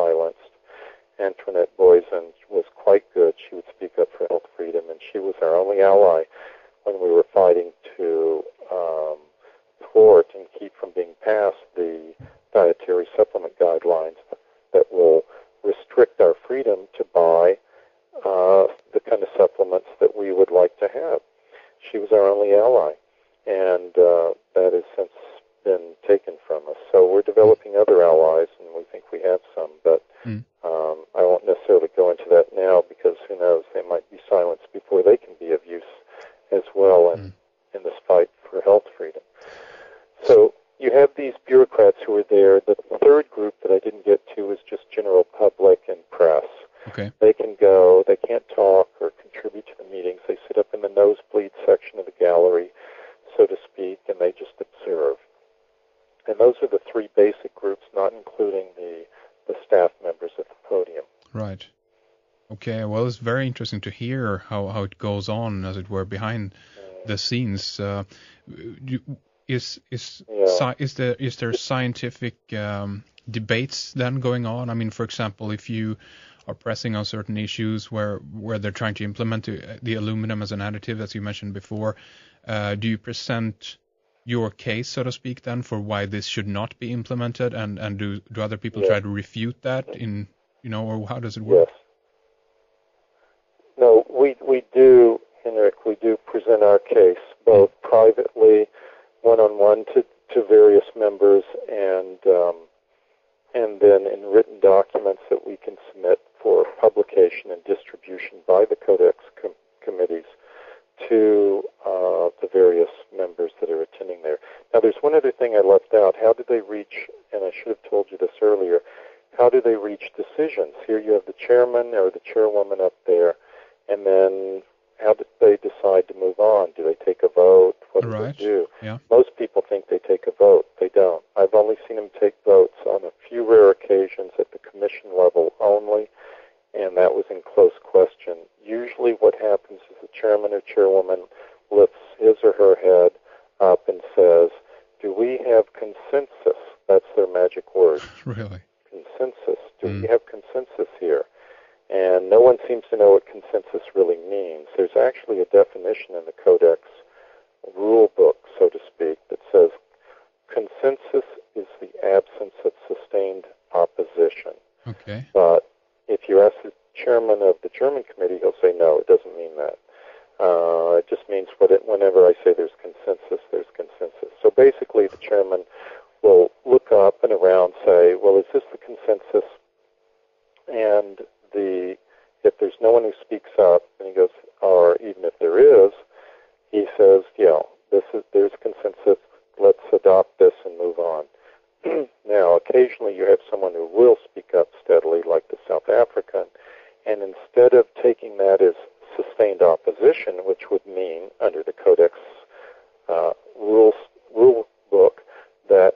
silenced. Antoinette Boysen was quite good. She would speak up for health freedom, and she was our only ally when we were fighting to thwart and keep from being passed the dietary supplement guidelines that will restrict our freedom to buy the kind of supplements that we would like to have. She was our only ally, and that has since been taken from us. So we're developing other allies, and we think we have some, but I won't necessarily go into that now because who knows, they might be silenced before they can be of use as well in this fight for health freedom. So you have these bureaucrats who are there. The third group that I didn't get to is just general public and press. Okay. They can go, they can't talk or contribute to the meetings. They sit up in the nosebleed section of the gallery, so to speak, and they just observe. And those are the three basic groups, not including the staff members at the podium. Right. Okay. Well, it's very interesting to hear how it goes on, as it were, behind the scenes. Is there scientific debates then going on? I mean, for example, if you are pressing on certain issues where they're trying to implement the aluminum as an additive, as you mentioned before, do you present your case, so to speak, then for why this should not be implemented, and do other people try to refute that or how does it work? Yes. No, we do, Henrik, we do present our case both privately, one-on-one to various members, and then in written documents that we can submit for publication and distribution by the Codex committees to the various members that are attending there. Now, there's one other thing I left out. How do they reach, and I should have told you this earlier, how do they reach decisions? Here you have the chairman or the chairwoman up there, and then how do they decide to move on? Do they take a vote? What do they do? Yeah. Most people think they take a vote. They don't. I've only seen them take votes on a few rare occasions at the commission level only, and that was in close question. Usually what happens is the chairman or chairwoman lifts his or her head up and says, do we have consensus? That's their magic word. Really? Consensus. Do we have consensus here? And no one seems to know what consensus really means. There's actually a definition in the Codex rule book, so to speak, that says consensus is the absence of sustained opposition. Okay. But if you ask the chairman of the German committee, he'll say, no, it doesn't mean that. It just means whenever I say there's consensus, there's consensus. So basically the chairman will look up and around, say, well, is this the consensus? And if there's no one who speaks up, and he goes, or even if there is, he says, yeah, there's consensus, let's adopt this and move on. Now, occasionally you have someone who will speak up steadily, like the South African, and instead of taking that as sustained opposition, which would mean, under the Codex rule book, that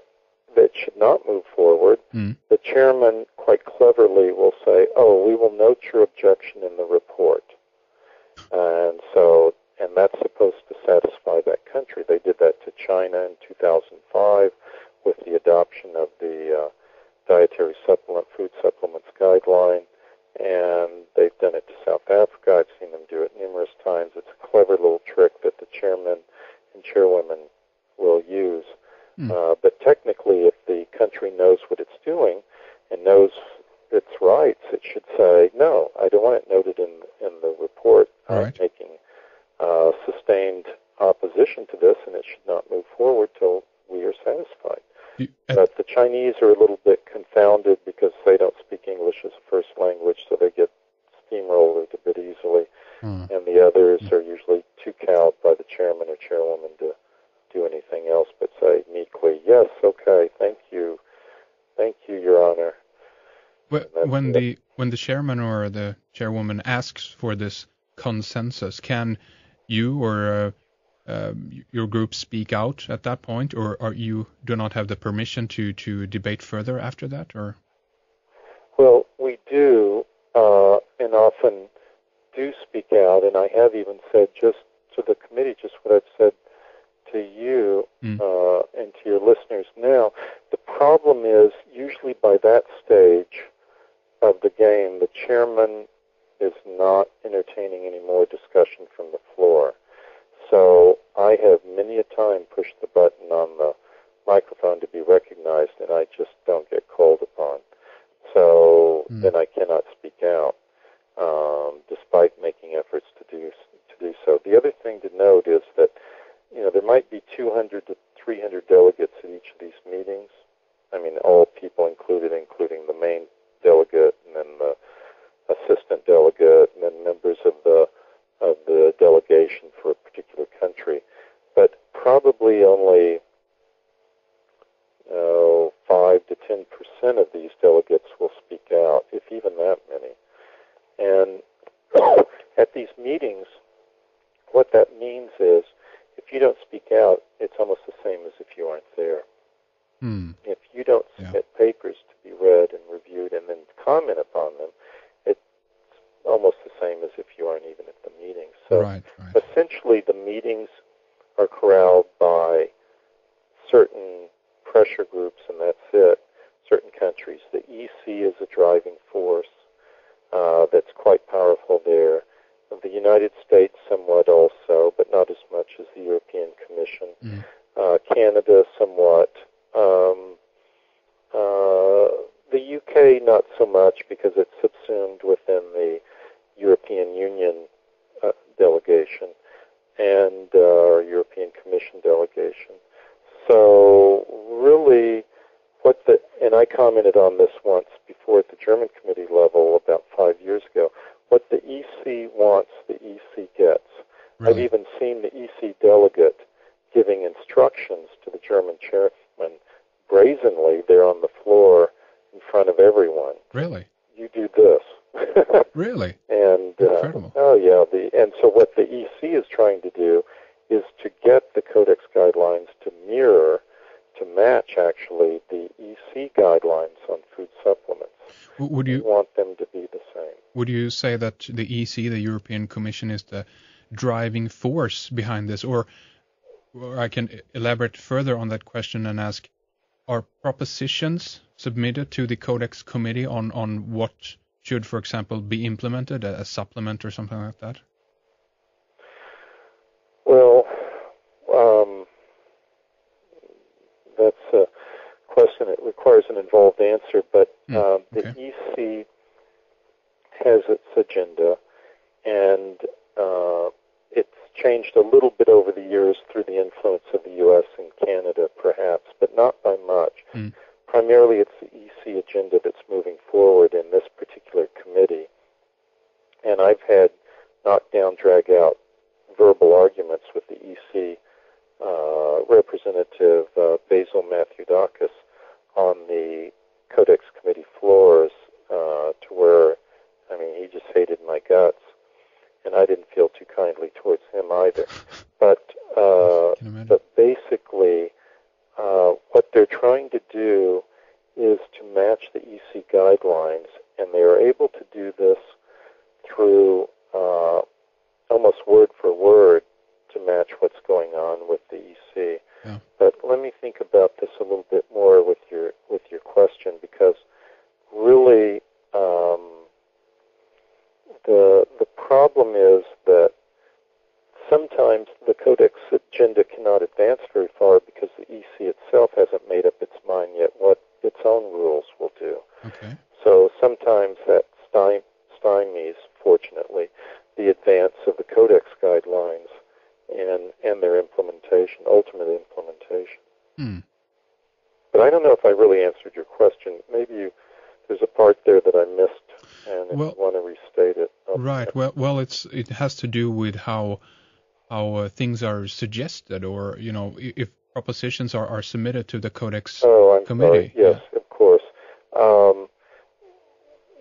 should not move forward, the chairman quite cleverly will say, oh, we will note your objection in the report. And that's supposed to satisfy that country. They did that to China in 2005 with the adoption of the Dietary Food Supplements Guideline, and they've done it to South Africa. I've seen them do it numerous times. It's a clever little trick that the chairman and chairwomen will use. But technically, if the country knows what it's doing and knows its rights, it should say, no, I don't want it noted in the report. I'm making sustained opposition to this, and it should not move forward till we are satisfied. But the Chinese are a little bit confounded because they don't speak English as a first language, so they get steamrolled a bit easily. And the others are usually too cowed by the chairman or chairwoman to do anything else but say meekly, yes, okay, thank you, Your Honor. When the chairman or the chairwoman asks for this consensus, can you or your group speak out at that point, or you do not have the permission to debate further after that? Or well, we do, and often do speak out, and I have even said just to the committee just what I've said to you and to your listeners now. The problem is usually by that stage, of the game, the chairman is not entertaining any more discussion from the floor. So I have many a time pushed the button on the microphone to be recognized, and I just don't get called upon. So then I cannot speak out, despite making efforts to do so. The other thing to note is that, there might be 200 to 300 delegates at each of these meetings. I mean, all people included, including the main delegate and then the assistant delegate and then members of the delegation for a particular country. But probably only 5 to 10% of these delegates will speak out, if even that many. And at these meetings, what that means is, if you don't speak out, it's almost the same as if you aren't there. If you don't submit papers to be read and reviewed and then comment upon them, it's almost the same as if you aren't even at the meeting. So essentially the meetings are corralled by certain pressure groups, and that's it, certain countries. The EC is a driving force that's quite powerful there. The United States somewhat also, but not as much as the European Commission. Canada somewhat. The UK not so much because it's subsumed within the European Union delegation and European Commission delegation. So really and I commented on this once before at the German committee level about 5 years ago, what the EC wants, the EC gets. Really? I've even seen the EC delegate giving instructions to the German chairman brazenly there on the floor in front of everyone. Really? You do this. Really? And incredible. And so what the EC is trying to do is to get the Codex guidelines to match actually the EC guidelines on food supplements. Would you want them to be the same? Would you say that the EC, the European Commission, is the driving force behind this? Or I can elaborate further on that question and ask, are propositions submitted to the Codex Committee on what should, for example, be implemented, a supplement or something like that? Well, that's a question that requires an involved answer, but the EC has its agenda, and it's changed a little bit over the years through the influence of the U.S. and Canada, perhaps, but not by much. Primarily, it's the EC agenda that's moving forward in this particular committee, and I've had knock-down, drag-out verbal arguments with the EC representative, Basil Matthew-Dakis, on the Codex Committee floors to where, he just hated my guts, and I didn't feel too kindly towards him either. But basically, what they're trying to do is to match the EC guidelines, and they are able to do this through almost word for word to match what's going on with the EC. Yeah. But let me think about this a little bit more with your question, because really the problem is that sometimes the Codex agenda cannot advance very far because the EC itself hasn't made up its mind yet what its own rules will do. Okay. So sometimes that stymies, fortunately, the advance of the Codex guidelines and their ultimate implementation. But I don't know if I really answered your question. Maybe there's a part there that I missed, and if you want to restate it. Right. Well, it has to do with how things are suggested, or if propositions are submitted to the Codex Committee. Sorry. Yes, of course.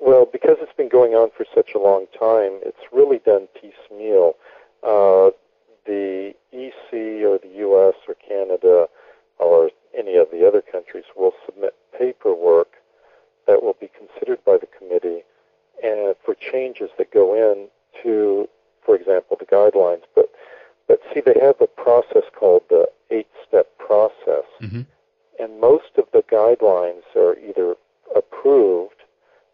Well, because it's been going on for such a long time, it's really done piecemeal. The EC or the U.S. or Canada or any of the other countries will submit paperwork that will be considered by the committee and for changes that go in to, for example, the guidelines. But see, they have a process called the 8-step process, and most of the guidelines are either approved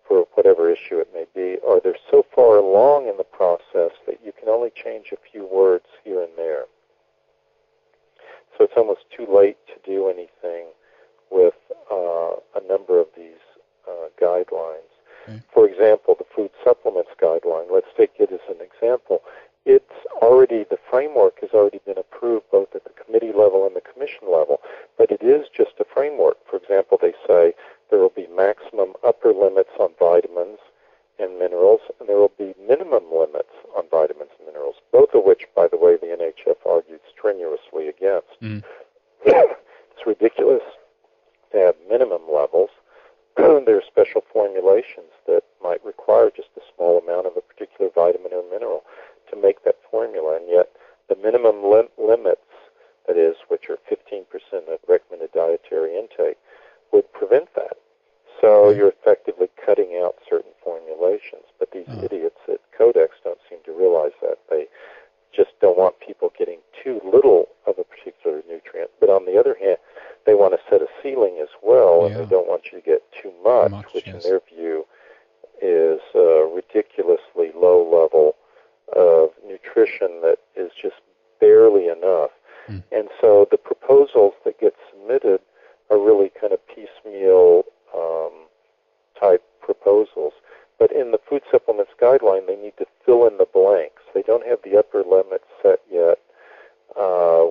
for whatever whatever issue it may be, or they're so far along in the process that you can only change a few words here and there. So it's almost too late to do anything with a number of these guidelines. Okay. For example, the food supplements guideline, let's take it as an example. The framework has already been approved both at the committee level and the commission level, but it is just a framework. For example, they say there will be maximum upper limits on vitamins and minerals, and there will be minimum limits on vitamins and minerals, both of which, by the way, the NHF argued strenuously against. It's ridiculous to have minimum levels. There are special formulations that might require just a small amount of a particular vitamin or mineral to make that formula, and yet the minimum limits, that is, which are 15% of recommended dietary intake, would prevent that. So you're effectively cutting out certain formulations. But these idiots at Codex don't seem to realize that. They just don't want people getting too little of a particular nutrient. But on the other hand, they want to set a ceiling as well, and they don't want you to get too much, which in their view is a ridiculously low level of nutrition that is just barely enough. And so the proposals that get submitted are really kind of piecemeal type proposals. But in the food supplements guideline, they need to fill in the blanks. They don't have the upper limit set yet,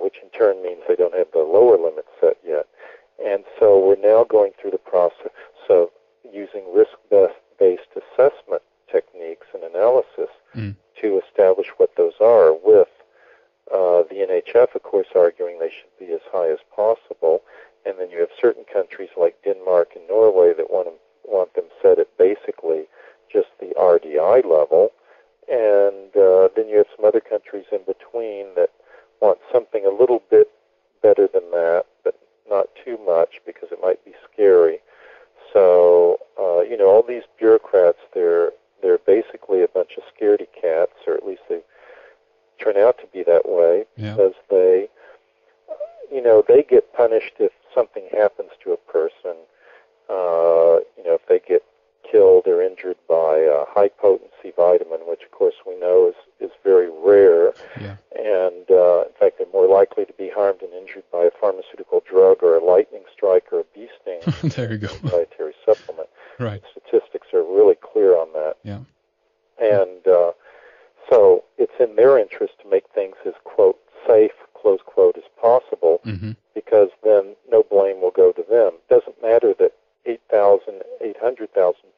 which in turn means they don't have the lower limit set yet. And so we're now going through the process of using risk-based assessment techniques and analysis to establish what those are, with the NHF, of course, arguing they should be as high as possible. And then you have certain countries like Denmark and Norway that want them set at basically just the RDI level. And then you have some other countries in between that want something a little bit better than that, but not too much because it might be scary. So, all these bureaucrats, they're basically a bunch of scaredy cats, or at least they turn out to be that way, because they get punished if something happens to a person. If they get killed or injured by a high-potency vitamin, which, of course, we know is very rare. Yeah. And, in fact, they're more likely to be harmed and injured by a pharmaceutical drug or a lightning strike or a bee sting. There you go. Dietary supplement. Right. The statistics are really clear on that. Yeah. And so it's in their interest to make things as, quote, safe, close quote, as possible, because then no blame will go to them. It doesn't matter that 800,000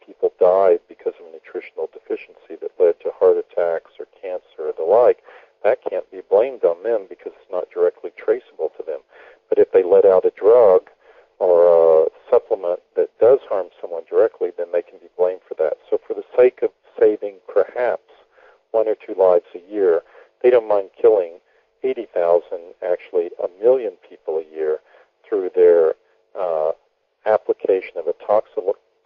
people died because of a nutritional deficiency that led to heart attacks or cancer or the like. That can't be blamed on them because it's not directly traceable to them. But if they let out a drug or a supplement that does harm someone directly, then they can be blamed for that. So for the sake of saving perhaps 1 or 2 lives a year, they don't mind killing 80,000, actually 1 million people a year through their application of a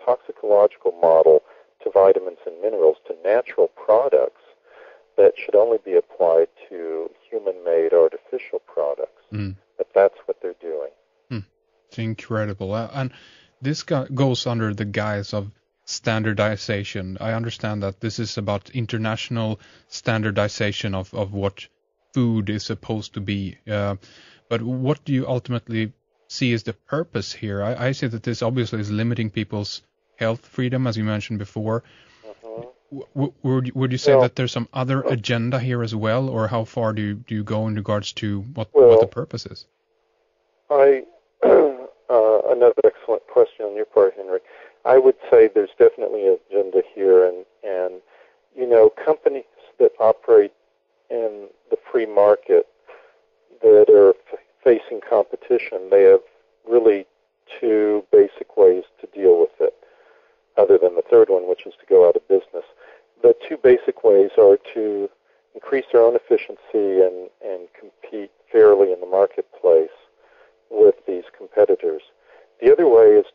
toxicological model to vitamins and minerals, to natural products that should only be applied to human-made artificial products. But that's what they're doing. It's incredible. And this goes under the guise of standardization. I understand that this is about international standardization of what food is supposed to be. But what do you ultimately see as the purpose here? I see that this obviously is limiting people's health freedom, as you mentioned before. Would you say that there's some other agenda here as well, or how far do you go in regards to what the purpose is? Another excellent question on your part, Henry. I would say there's definitely an agenda here, and companies that operate in the free market that are facing competition, they have really 2 basic ways to deal with it, other than the third one, which is to go out of business. The 2 basic ways are to increase their own efficiency and compete fairly in the marketplace with these competitors. The other way is